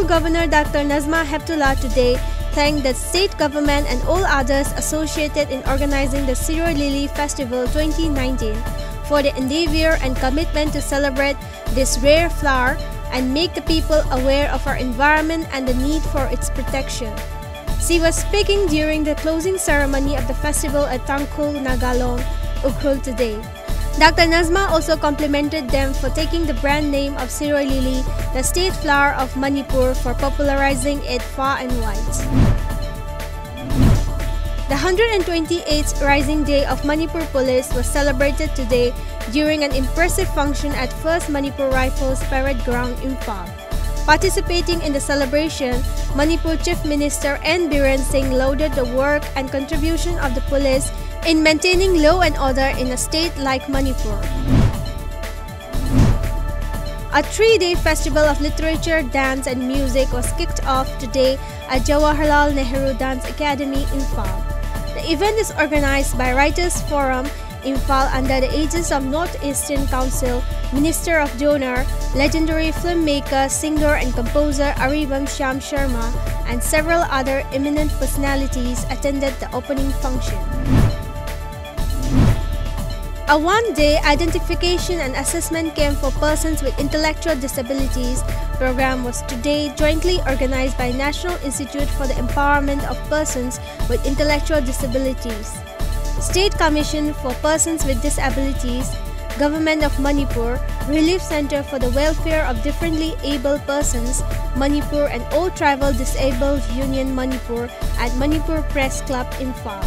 Manipur Governor Dr. Nazma Heptullah today thanked the state government and all others associated in organizing the Siroi Lily Festival 2019 for the endeavor and commitment to celebrate this rare flower and make the people aware of our environment and the need for its protection. She was speaking during the closing ceremony of the festival at Tangkhul, Nagalong, Ukhrul today. Dr. Nazma also complimented them for taking the brand name of Siroi Lily, the state flower of Manipur, for popularizing it far and wide. The 128th Rising Day of Manipur Police was celebrated today during an impressive function at 1st Manipur Rifles Parade Ground, Imphal. Participating in the celebration, Manipur Chief Minister N. Biren Singh lauded the work and contribution of the police in maintaining law and order in a state like Manipur. A 3-day festival of literature, dance and music was kicked off today at Jawaharlal Nehru Dance Academy, Imphal. The event is organized by Writers Forum, Imphal under the aegis of North-Eastern Council, Minister of Donor, legendary filmmaker, singer and composer Aribam Shyam Sharma and several other eminent personalities attended the opening function. A one-day identification and assessment camp for persons with intellectual disabilities program was today jointly organized by National Institute for the Empowerment of Persons with Intellectual Disabilities, State Commission for Persons with Disabilities, Government of Manipur, Relief Center for the Welfare of Differently Able Persons, Manipur and All Tribal Disabled Union Manipur at Manipur Press Club, Imphal.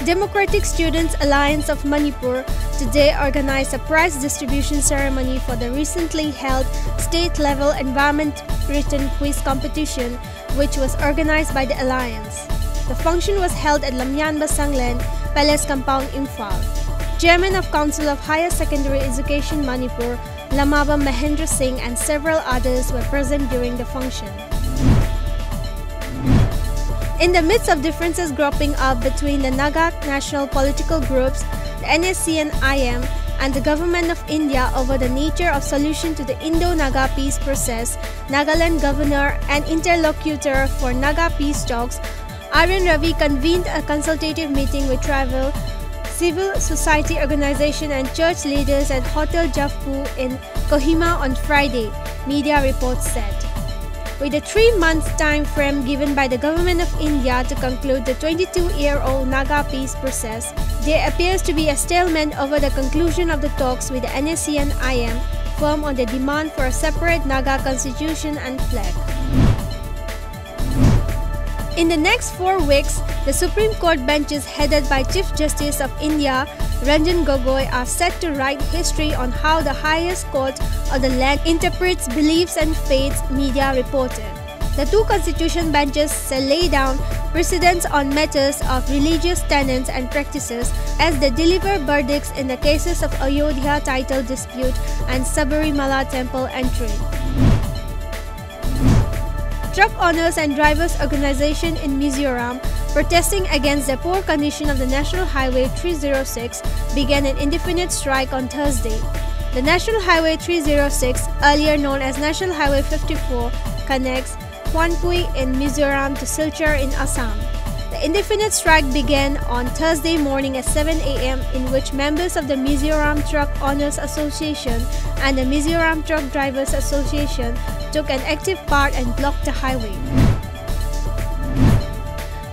Democratic Students Alliance of Manipur today organized a prize distribution ceremony for the recently held state-level environment written quiz competition, which was organized by the Alliance. The function was held at Lamjingbatomtv Palace Compound, Imphal. Chairman of Council of Higher Secondary Education Manipur, Lamaba Mahendra Singh and several others were present during the function. In the midst of differences cropping up between the Naga national political groups, the NSC and IM, and the Government of India over the nature of solution to the Indo-Naga peace process, Nagaland Governor and interlocutor for Naga peace talks, Aryan Ravi convened a consultative meeting with tribal, civil society organization and church leaders at Hotel Javpu in Kohima on Friday, media reports said. With a 3-month time frame given by the Government of India to conclude the 22-year-old Naga peace process, there appears to be a stalemate over the conclusion of the talks with the NSC and IM, firm on the demand for a separate Naga constitution and flag. In the next 4 weeks, the Supreme Court benches headed by Chief Justice of India, Ranjan Gogoi, are set to write history on how the highest court of the land interprets beliefs and faiths, media reported. The 2 constitution benches shall lay down precedents on matters of religious tenets and practices as they deliver verdicts in the cases of Ayodhya title dispute and Sabarimala temple entry. Truck Owners and Drivers Organization in Mizoram, protesting against the poor condition of the National Highway 306, began an indefinite strike on Thursday. The National Highway 306, earlier known as National Highway 54, connects Kwanpui in Mizoram to Silchar in Assam. The indefinite strike began on Thursday morning at 7 a.m. in which members of the Mizoram Truck Owners Association and the Mizoram Truck Drivers Association took an active part and blocked the highway.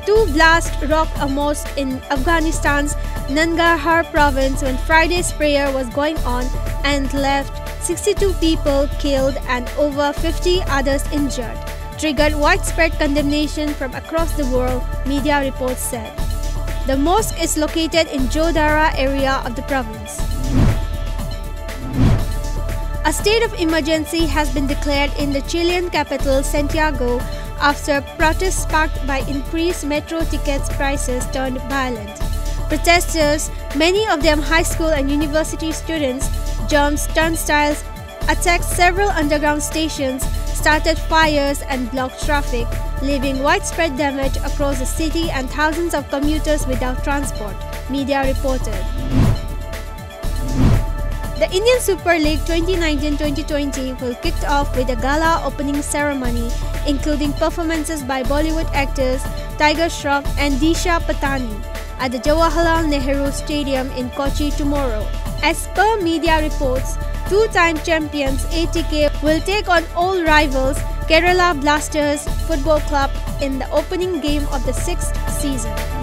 2 blasts rocked a mosque in Afghanistan's Nangarhar province when Friday's prayer was going on and left 62 people killed and over 50 others injured, triggered widespread condemnation from across the world, media reports said. The mosque is located in Jodhara area of the province. A state of emergency has been declared in the Chilean capital Santiago after protests sparked by increased metro tickets prices turned violent. Protesters, many of them high school and university students, jumped turnstiles, attacked several underground stations, started fires and blocked traffic, leaving widespread damage across the city and thousands of commuters without transport, media reported. The Indian Super League 2019-2020 will kick off with a gala opening ceremony, including performances by Bollywood actors Tiger Shroff and Disha Patani at the Jawaharlal Nehru Stadium in Kochi tomorrow. As per media reports, two-time champions ATK will take on old rivals Kerala Blasters Football Club in the opening game of the 6th season.